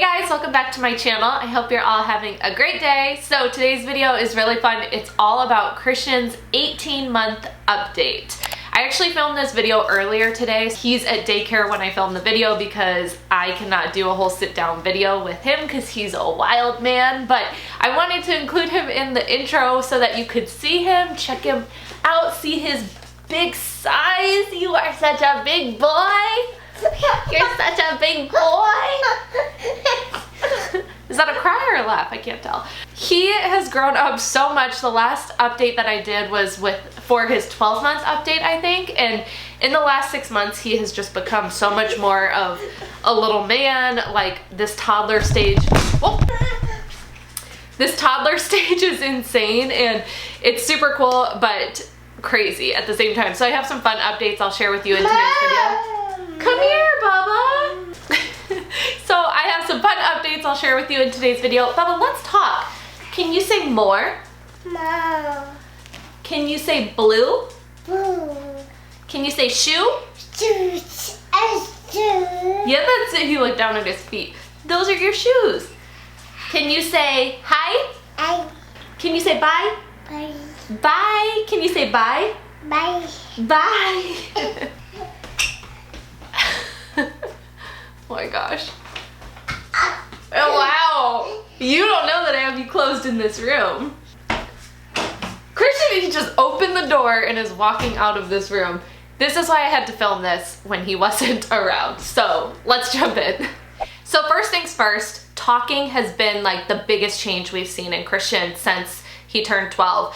guys, welcome back to my channel. I hope you're all having a great day. So today's video is really fun. It's all about Christian's 18-month update. I actually filmed this video earlier today. He's at daycare when I filmed the video because I cannot do a whole sit-down video with him because he's a wild man, but I wanted to include him in the intro so that you could see him, check him out, see his big size. You are such a big boy. You're such a big boy. Is that a cry or a laugh? I can't tell. He has grown up so much. The last update that I did was for his 12-month update, I think. And in the last 6 months, he has just become so much more of a little man. Like this toddler stage. Whoa. This toddler stage is insane and it's super cool, but crazy at the same time. So I have some fun updates I'll share with you in today's video. Come here, Bubba. So I have some fun updates I'll share with you in today's video. Bubba, let's talk. Can you say more? No. Can you say blue? Blue. Can you say shoe? Shoes. Yeah, that's it. He looked down at his feet. Those are your shoes. Can you say hi? I. Can you say bye? Bye. Bye. Can you say bye? Bye. Bye. Oh my gosh. Oh, wow. You don't know that I have you closed in this room. Christian, he just opened the door and is walking out of this room. This is why I had to film this when he wasn't around. So let's jump in. So first things first, talking has been like the biggest change we've seen in Christian since he turned 12.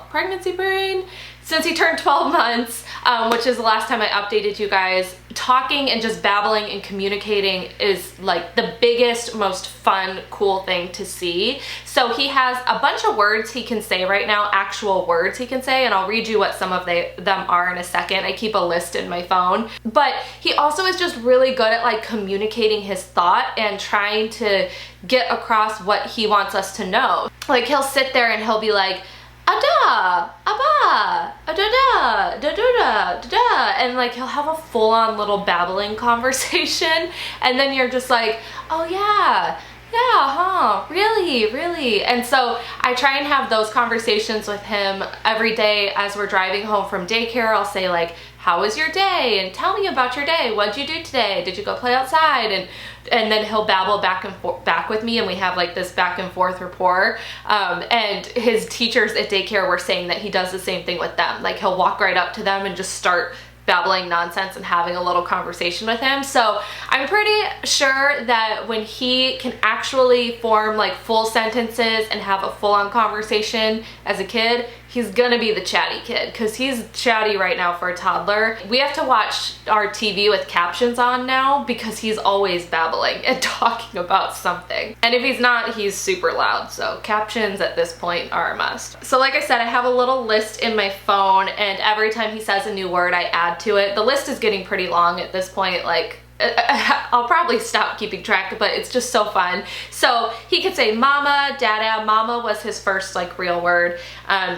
Pregnancy brain. Since he turned 12 months, which is the last time I updated you guys, talking and just babbling and communicating is like the biggest, most fun, cool thing to see. So he has a bunch of words he can say right now, actual words he can say, and I'll read you what some of them are in a second. I keep a list in my phone. But he also is just really good at like communicating his thought and trying to get across what he wants us to know. Like he'll sit there and he'll be like, ada, aba, da-da, da-da, da-da, and like he'll have a full-on little babbling conversation, and then you're just like, oh yeah, huh, really. And so I try and have those conversations with him every day as we're driving home from daycare. I'll say like, how was your day? And tell me about your day. What'd you do today? Did you go play outside? And then he'll babble back with me, and we have like this back and forth rapport. And his teachers at daycare were saying that he does the same thing with them. Like he'll walk right up to them and just start babbling nonsense and having a little conversation with him. So I'm pretty sure that when he can actually form like full sentences and have a full-on conversation as a kid, he's gonna be the chatty kid, because he's chatty right now for a toddler. We have to watch our TV with captions on now because he's always babbling and talking about something. And if he's not, he's super loud. So captions at this point are a must. So like I said, I have a little list in my phone, and every time he says a new word, I add to it. The list is getting pretty long at this point. Like I'll probably stop keeping track, but it's just so fun. So he could say mama, dada. Mama was his first like real word.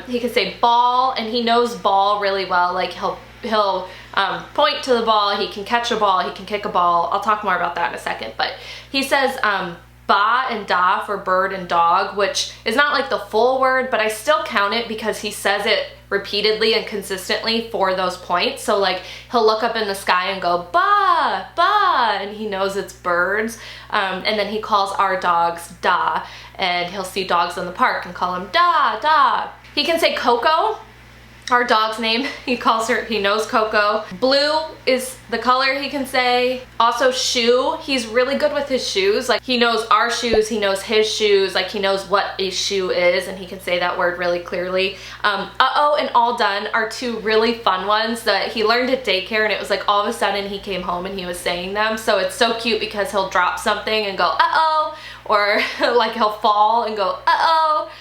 He could say ball, and he knows ball really well. Like he'll point to the ball, he can catch a ball, he can kick a ball. I'll talk more about that in a second, but he says ba and da for bird and dog, which is not like the full word, but I still count it because he says it repeatedly and consistently for those points. So like he'll look up in the sky and go ba, ba, and he knows it's birds. And then he calls our dogs da, and he'll see dogs in the park and call them da, da. He can say Coco, our dog's name. He knows Coco. Blue is the color he can say. Also shoe, he's really good with his shoes. Like he knows our shoes, he knows his shoes, like he knows what a shoe is, and he can say that word really clearly. Uh-oh and all done are two really fun ones that he learned at daycare, and it was like all of a sudden he came home and he was saying them. So it's so cute because he'll drop something and go uh-oh, or like he'll fall and go uh-oh.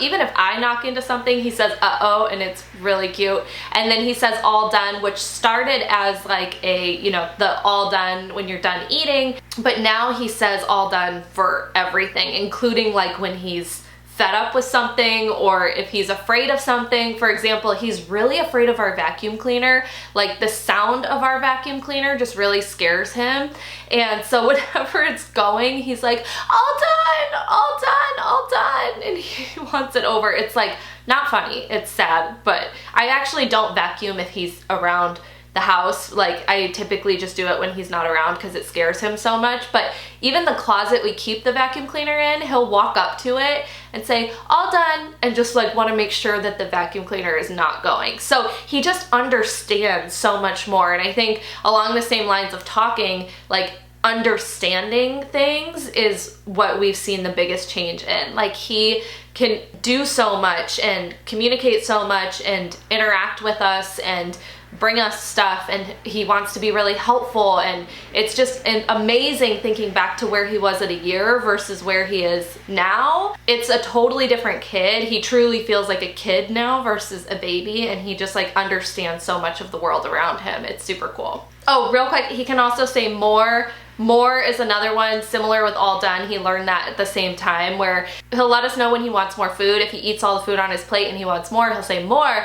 Even if I knock into something, he says uh-oh, and it's really cute. And then he says all done, which started as like a, the all done when you're done eating, but now he says all done for everything, including like when he's fed up with something or if he's afraid of something. For example, he's really afraid of our vacuum cleaner. Like the sound of our vacuum cleaner just really scares him. And so whenever it's going, he's like, all done, all done, all done. And he wants it over. It's like not funny. It's sad, but I actually don't vacuum if he's around the house. Like I typically just do it when he's not around because it scares him so much. But even the closet we keep the vacuum cleaner in, he'll walk up to it and say, all done, and just like want to make sure that the vacuum cleaner is not going. So he just understands so much more. And I think along the same lines of talking, like understanding things is what we've seen the biggest change in. Like he can do so much and communicate so much and interact with us and bring us stuff, and he wants to be really helpful, and it's just amazing thinking back to where he was at a year versus where he is now. It's a totally different kid. He truly feels like a kid now versus a baby, and he just like understands so much of the world around him. It's super cool. Oh, real quick, he can also say more. More is another one, similar with all done. He learned that at the same time, where he'll let us know when he wants more food. If he eats all the food on his plate and he wants more, he'll say more.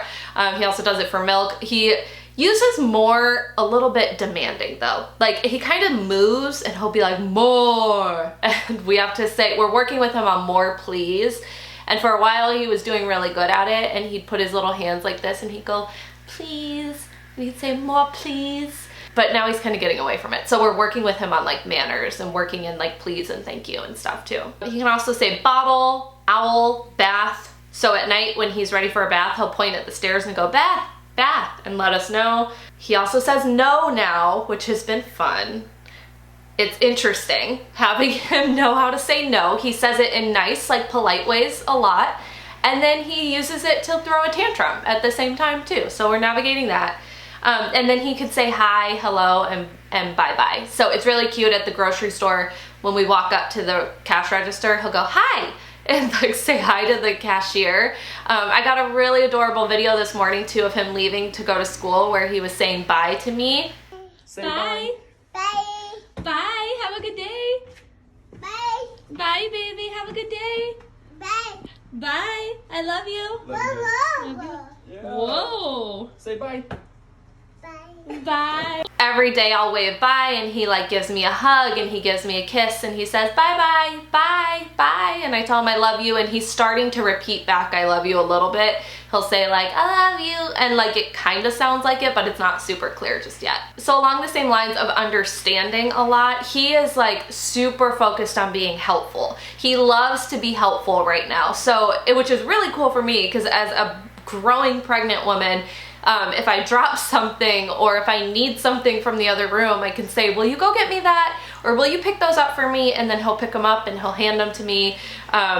He also does it for milk. He uses more a little bit demanding though. Like he kind of moves and he'll be like more, and we have to say, we're working with him on more please. And for a while he was doing really good at it, and he'd put his little hands like this and he'd go please, and he'd say more please. But now he's kind of getting away from it. So we're working with him on like manners and working in like please and thank you and stuff too. He can also say bottle, owl, bath. So at night when he's ready for a bath, he'll point at the stairs and go bath, bath, and let us know. He also says no now, which has been fun. It's interesting having him know how to say no. He says it in nice, like polite ways a lot. And then he uses it to throw a tantrum at the same time too. So we're navigating that. And then he could say hi, hello, and bye-bye. So it's really cute at the grocery store. When we walk up to the cash register, he'll go hi and like say hi to the cashier. I got a really adorable video this morning too of him leaving to go to school where he was saying bye to me. Say bye. Bye. Bye. Have a good day. Bye. Bye, baby. Have a good day. Bye. Bye. I love you. Whoa. Yeah. Whoa. Say bye. Bye. Bye. Every day I'll wave bye, and he like gives me a hug and he gives me a kiss and he says bye bye, bye, bye, and I tell him I love you, and he's starting to repeat back I love you a little bit. He'll say like I love you, and like it kind of sounds like it, but it's not super clear just yet. So along the same lines of understanding a lot, he is like super focused on being helpful. He loves to be helpful right now, so which is really cool for me because as a growing pregnant woman, if I drop something or if I need something from the other room, I can say, will you go get me that? Or will you pick those up for me? And then he'll pick them up and he'll hand them to me.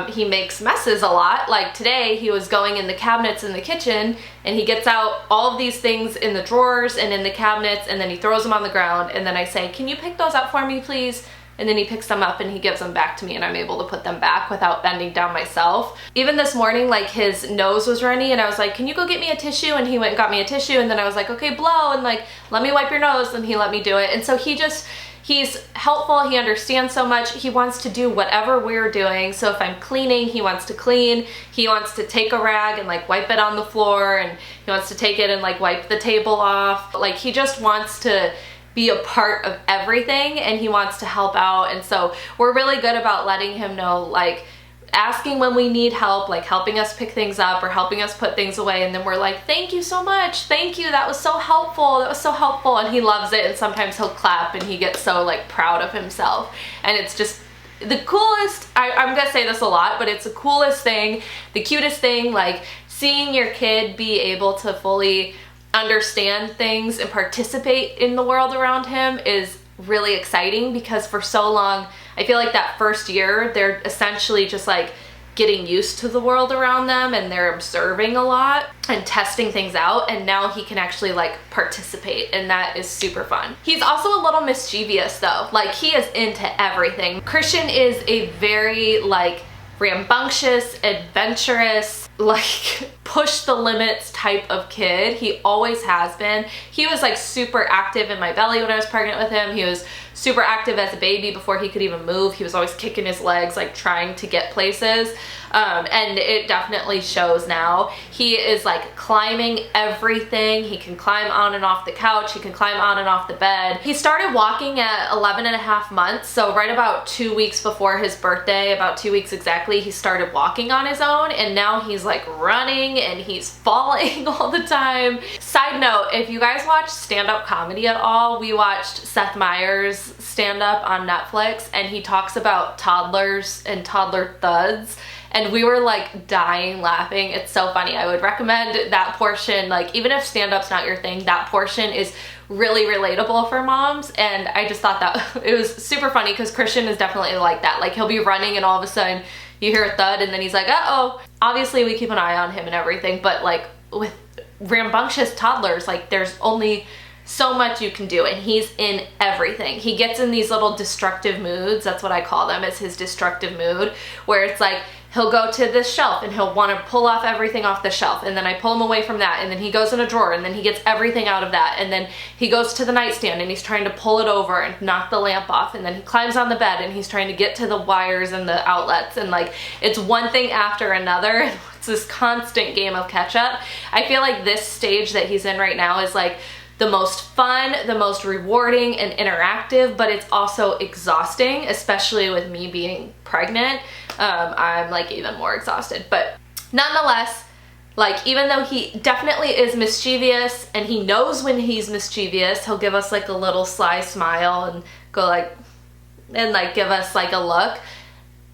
He makes messes a lot. Like today, he was going in the cabinets in the kitchen and he gets out all of these things in the drawers and in the cabinets, and then he throws them on the ground. And then I say, can you pick those up for me, please? And then he picks them up and he gives them back to me, and I'm able to put them back without bending down myself. Even this morning, like his nose was runny and I was like, can you go get me a tissue? And he went and got me a tissue, and then I was like, okay, blow, and like, let me wipe your nose, and he let me do it. And so he's helpful, he understands so much, he wants to do whatever we're doing. So if I'm cleaning, he wants to clean, he wants to take a rag and like wipe it on the floor, and he wants to take it and like wipe the table off. Like he just wants to be a part of everything, and he wants to help out. And so we're really good about letting him know, like asking when we need help, like helping us pick things up or helping us put things away, and then we're like, thank you so much, thank you, that was so helpful, that was so helpful, and he loves it. And sometimes he'll clap and he gets so like proud of himself, and it's just the coolest. I'm gonna say this a lot, but it's the coolest thing, the cutest thing, like seeing your kid be able to fully understand things and participate in the world around him is really exciting, because for so long I feel like that first year they're essentially just like getting used to the world around them, and they're observing a lot and testing things out, and now he can actually like participate, and that is super fun. He's also a little mischievous though, like he is into everything. Christian is a very like rambunctious, adventurous, like push the limits type of kid. He always has been. He was like super active in my belly when I was pregnant with him. He was super active as a baby before he could even move. He was always kicking his legs, like trying to get places. And it definitely shows now. He is like climbing everything. He can climb on and off the couch. He can climb on and off the bed. He started walking at 11 and a half months. So right about 2 weeks before his birthday, about 2 weeks exactly, he started walking on his own. And now he's like running and he's falling all the time. Side note, if you guys watch stand-up comedy at all, we watched Seth Meyers' stand-up on Netflix, and he talks about toddlers and toddler thuds. And we were like dying laughing. It's so funny. I would recommend that portion. Like, even if stand-up's not your thing, that portion is really relatable for moms. And I just thought that it was super funny because Christian is definitely like that. Like, he'll be running and all of a sudden you hear a thud and then he's like, uh-oh. Obviously we keep an eye on him and everything, but like with rambunctious toddlers, like there's only so much you can do, and he's in everything. He gets in these little destructive moods. That's what I call them. It's his destructive mood, where it's like he'll go to this shelf and he'll want to pull off everything off the shelf, and then I pull him away from that, and then he goes in a drawer and then he gets everything out of that, and then he goes to the nightstand and he's trying to pull it over and knock the lamp off, and then he climbs on the bed and he's trying to get to the wires and the outlets, and like it's one thing after another. It's this constant game of catch up. I feel like this stage that he's in right now is like the most fun, the most rewarding and interactive, but it's also exhausting, especially with me being pregnant. I'm like even more exhausted, but nonetheless, like even though he definitely is mischievous and he knows when he's mischievous, he'll give us like a little sly smile and go like, and like give us like a look.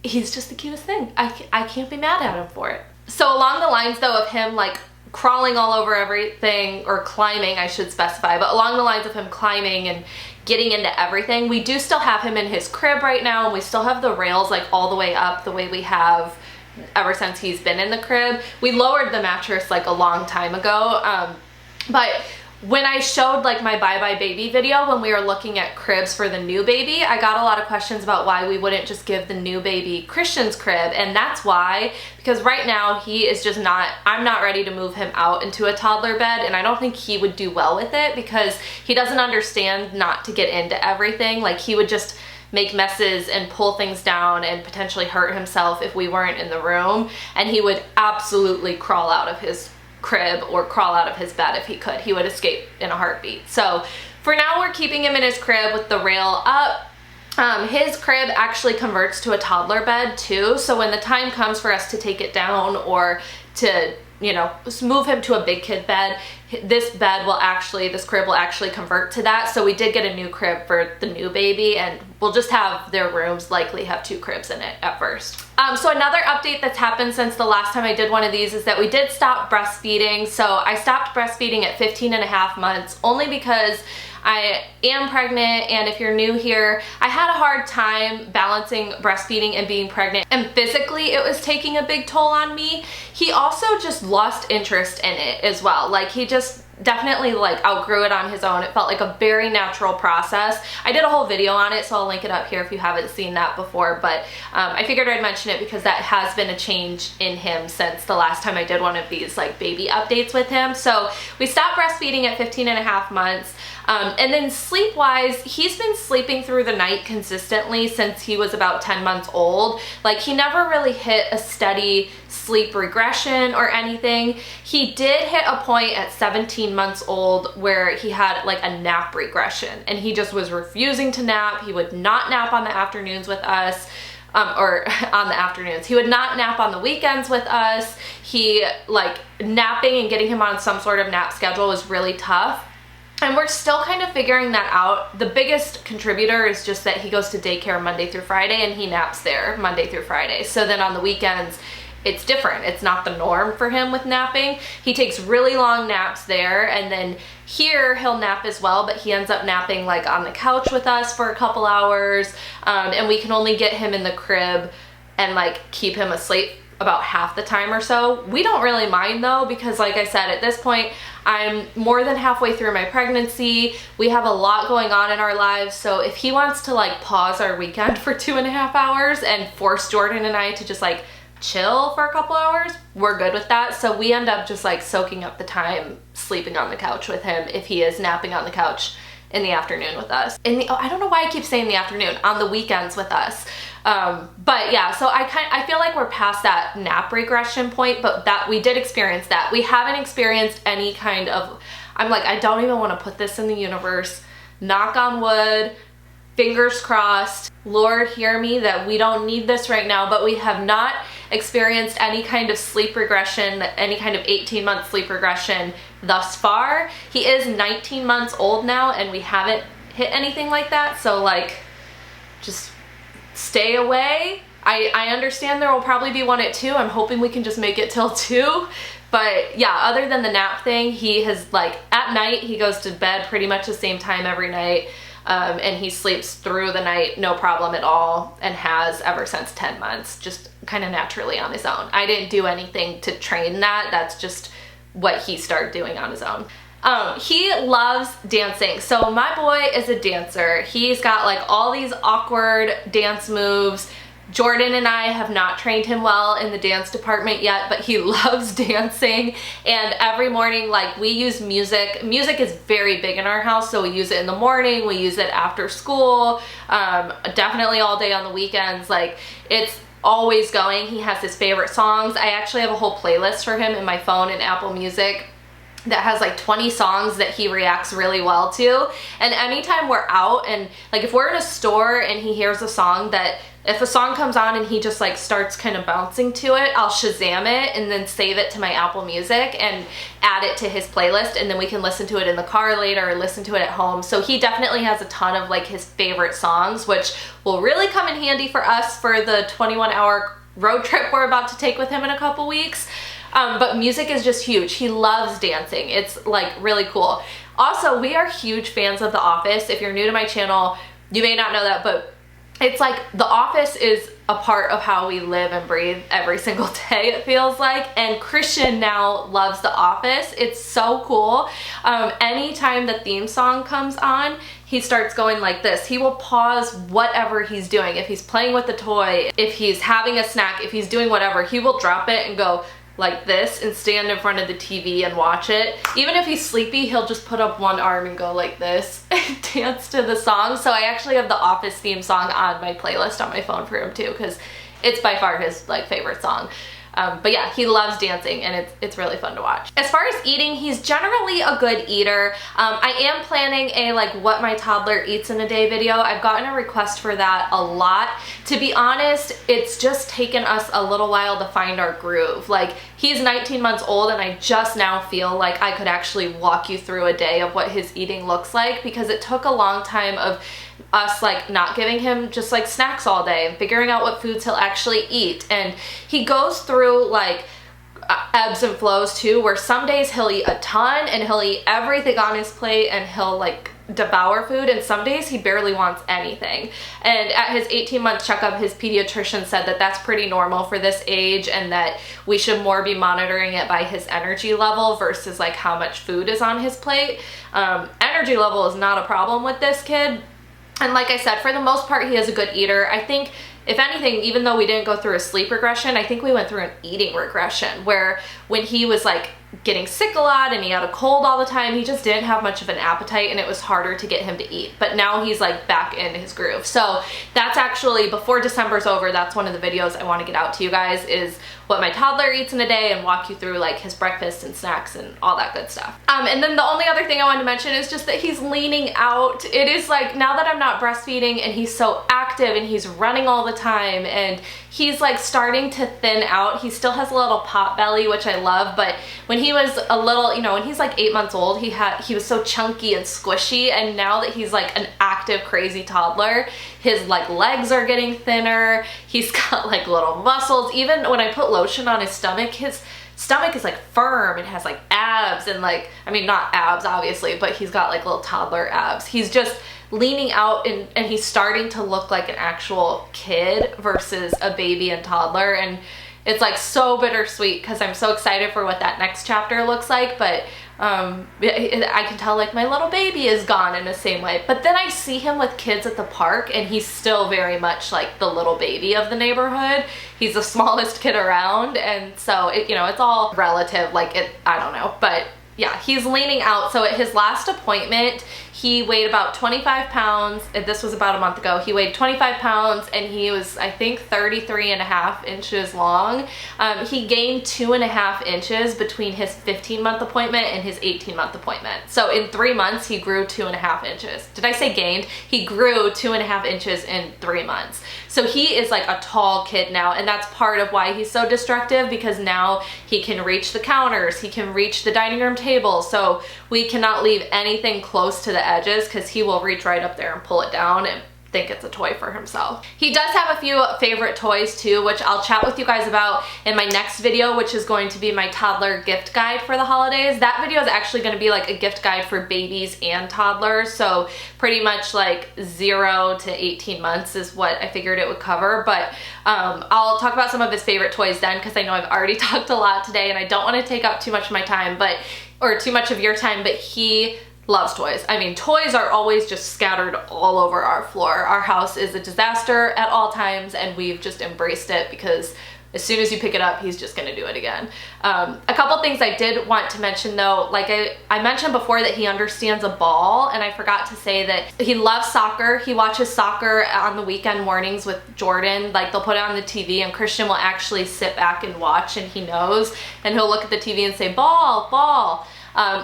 He's just the cutest thing. I can't be mad at him for it. So along the lines though of him like crawling all over everything, or climbing I should specify, but along the lines of him climbing and getting into everything, we do still have him in his crib right now, and we still have the rails like all the way up the way we have ever since he's been in the crib. We lowered the mattress like a long time ago, but when I showed like my bye bye baby video when we were looking at cribs for the new baby, I got a lot of questions about why we wouldn't just give the new baby Christian's crib, and that's why, because right now he is just not, I'm not ready to move him out into a toddler bed, and I don't think he would do well with it because he doesn't understand not to get into everything. Like he would just make messes and pull things down and potentially hurt himself if we weren't in the room, and he would absolutely crawl out of his crib or crawl out of his bed if he could. He would escape in a heartbeat. So for now we're keeping him in his crib with the rail up. His crib actually converts to a toddler bed too, so when the time comes for us to take it down or to, you know, move him to a big kid bed, this crib will actually convert to that. So we did get a new crib for the new baby, and we'll just have their rooms likely have 2 cribs in it at first. So another update that's happened since the last time I did one of these is that we did stop breastfeeding. So I stopped breastfeeding at 15 and a half months only because I am pregnant, and if you're new here, I had a hard time balancing breastfeeding and being pregnant, and physically it was taking a big toll on me. He also just lost interest in it as well. Like he just definitely like outgrew it on his own. It felt like a very natural process. I did a whole video on it, so I'll link it up here if you haven't seen that before, but I figured I'd mention it because that has been a change in him since the last time I did one of these like baby updates with him. So we stopped breastfeeding at 15 and a half months. And then sleep-wise, he's been sleeping through the night consistently since he was about 10 months old. Like he never really hit a steady sleep regression or anything. He did hit a point at 17 months old where he had like a nap regression, and he just was refusing to nap. He would not nap on the afternoons with us. Or on the afternoons. He would not nap on the weekends with us. He, like, napping and getting him on some sort of nap schedule was really tough. And we're still kind of figuring that out. The biggest contributor is just that he goes to daycare Monday through Friday, and he naps there Monday through Friday. So then on the weekends, it's different. It's not the norm for him with napping. He takes really long naps there, and then here he'll nap as well, but he ends up napping like on the couch with us for a couple hours, and we can only get him in the crib and like keep him asleep about half the time or so. We don't really mind though, because like I said, at this point I'm more than halfway through my pregnancy. We have a lot going on in our lives, so if he wants to like pause our weekend for 2.5 hours and force Jordan and I to just like chill for a couple hours, we're good with that. So we end up just like soaking up the time sleeping on the couch with him if he is napping on the couch in the afternoon with us. I don't know why I keep saying the afternoon, on the weekends with us. But yeah, so I feel like we're past that nap regression point, but that we did experience that. We haven't experienced any kind of, I'm like, I don't even want to put this in the universe. Knock on wood, fingers crossed. Lord, hear me that we don't need this right now, but we have not experienced any kind of sleep regression, any kind of 18-month sleep regression thus far. He is 19 months old now and we haven't hit anything like that. So like, just stay away. I understand there will probably be one at 2. I'm hoping we can just make it till 2. But yeah, other than the nap thing, he has like, at night, he goes to bed pretty much the same time every night. And he sleeps through the night, no problem at all, and has ever since 10 months, just kind of naturally on his own. I didn't do anything to train that. That's just what he started doing on his own. He loves dancing. So my boy is a dancer. He's got like all these awkward dance moves. Jordan and I have not trained him well in the dance department yet, but he loves dancing. And every morning, like, we use music. Music is very big in our house, so we use it in the morning, we use it after school, definitely all day on the weekends. Like, it's always going. He has his favorite songs. I actually have a whole playlist for him in my phone in Apple Music that has like 20 songs that he reacts really well to. And anytime we're out, and like if we're in a store and he hears a song, that if a song comes on and he just like starts kind of bouncing to it, I'll Shazam it and then save it to my Apple Music and add it to his playlist, and then we can listen to it in the car later or listen to it at home. So he definitely has a ton of like his favorite songs, which will really come in handy for us for the 21-hour road trip we're about to take with him in a couple weeks. But music is just huge. He loves dancing. It's like really cool. Also, we are huge fans of The Office. If you're new to my channel, you may not know that, but it's like The Office is a part of how we live and breathe every single day, it feels like. And Christian now loves The Office. It's so cool. Anytime the theme song comes on, he starts going like this. He will pause whatever he's doing. If he's playing with the toy, if he's having a snack, if he's doing whatever, he will drop it and go like this and stand in front of the TV and watch it. Even if he's sleepy, he'll just put up one arm and go like this and dance to the song. So I actually have the Office theme song on my playlist on my phone for him too, because it's by far his like favorite song. But yeah, he loves dancing and it's really fun to watch. As far as eating, he's generally a good eater. I am planning a like what my toddler eats in a day video. I've gotten a request for that a lot. To be honest, it's just taken us a little while to find our groove. Like, he's 19 months old and I just now feel like I could actually walk you through a day of what his eating looks like, because it took a long time of us like not giving him just like snacks all day and figuring out what foods he'll actually eat. And he goes through like ebbs and flows too, where some days he'll eat a ton and he'll eat everything on his plate and he'll like devour food, and some days he barely wants anything. And at his 18-month checkup, his pediatrician said that that's pretty normal for this age and that we should more be monitoring it by his energy level versus like how much food is on his plate. Energy level is not a problem with this kid. And like I said, for the most part, he is a good eater. I think, if anything, even though we didn't go through a sleep regression, I think we went through an eating regression, where when he was like getting sick a lot and he had a cold all the time, he just didn't have much of an appetite and it was harder to get him to eat. But now he's like back in his groove. So that's actually, before December's over, that's one of the videos I want to get out to you guys, is what my toddler eats in a day and walk you through like his breakfast and snacks and all that good stuff. And then the only other thing I wanted to mention is just that he's leaning out. It is like, now that I'm not breastfeeding and he's so active and he's running all the time and he's like starting to thin out. He still has a little pot belly, which I love, but when he was a little, you know, when he's like 8 months old, he was so chunky and squishy, and now that he's like an active, crazy toddler, his like legs are getting thinner. He's got like little muscles. Even when I put lotion on his stomach is like firm and has like abs, and like, I mean, not abs obviously, but he's got like little toddler abs. He's just leaning out and he's starting to look like an actual kid versus a baby and toddler. And it's like so bittersweet because I'm so excited for what that next chapter looks like, but I can tell like my little baby is gone in the same way. But then I see him with kids at the park and he's still very much like the little baby of the neighborhood. He's the smallest kid around, and so it, you know, it's all relative. Like, I don't know, but yeah, he's leaning out. So at his last appointment, he weighed about 25 pounds. This was about a month ago. He weighed 25 pounds and he was, I think, 33.5 inches long. He gained 2.5 inches between his 15-month appointment and his 18-month appointment. So in 3 months, he grew 2.5 inches. Did I say gained? He grew 2.5 inches in 3 months. So he is like a tall kid now, and that's part of why he's so destructive, because now he can reach the counters, he can reach the dining room table, so we cannot leave anything close to the edges because he will reach right up there and pull it down and think it's a toy for himself. He does have a few favorite toys too, which I'll chat with you guys about in my next video, which is going to be my toddler gift guide for the holidays. That video is actually going to be like a gift guide for babies and toddlers, so pretty much like 0 to 18 months is what I figured it would cover. But I'll talk about some of his favorite toys then, because I know I've already talked a lot today and I don't want to take up too much of my time, or too much of your time, but he loves toys. I mean, toys are always just scattered all over our floor. Our house is a disaster at all times, and we've just embraced it because as soon as you pick it up, he's just gonna do it again. A couple things I did want to mention though, like I mentioned before that he understands a ball, and I forgot to say that he loves soccer. He watches soccer on the weekend mornings with Jordan. Like, they'll put it on the TV and Christian will actually sit back and watch, and he knows, and he'll look at the TV and say, ball, ball.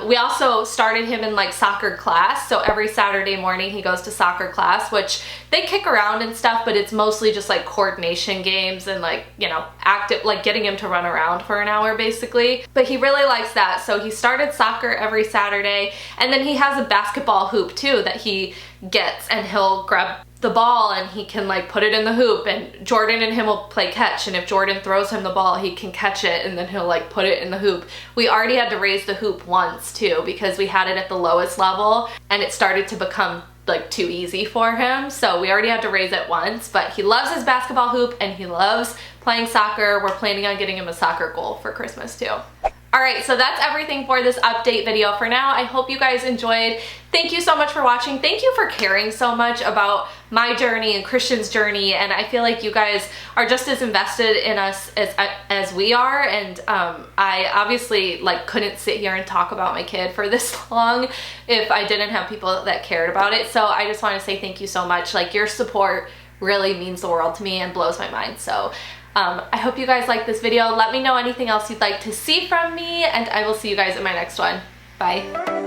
We also started him in like soccer class, so every Saturday morning he goes to soccer class, which they kick around and stuff, but it's mostly just like coordination games and like, you know, active, like getting him to run around for an hour basically. But he really likes that, so he started soccer every Saturday, and then he has a basketball hoop too that he gets, and he'll grab the ball and he can like put it in the hoop, and Jordan and him will play catch, and if Jordan throws him the ball, he can catch it and then he'll like put it in the hoop. We already had to raise the hoop once too, because we had it at the lowest level and it started to become like too easy for him, so we already had to raise it once. But he loves his basketball hoop and he loves playing soccer. We're planning on getting him a soccer goal for Christmas too. Alright, so that's everything for this update video for now. I hope you guys enjoyed. Thank you so much for watching. Thank you for caring so much about my journey and Christian's journey, and I feel like you guys are just as invested in us as we are, and I obviously like couldn't sit here and talk about my kid for this long if I didn't have people that cared about it. So I just want to say thank you so much. Like, your support really means the world to me and blows my mind. So I hope you guys like this video. Let me know anything else you'd like to see from me, and I will see you guys in my next one. Bye.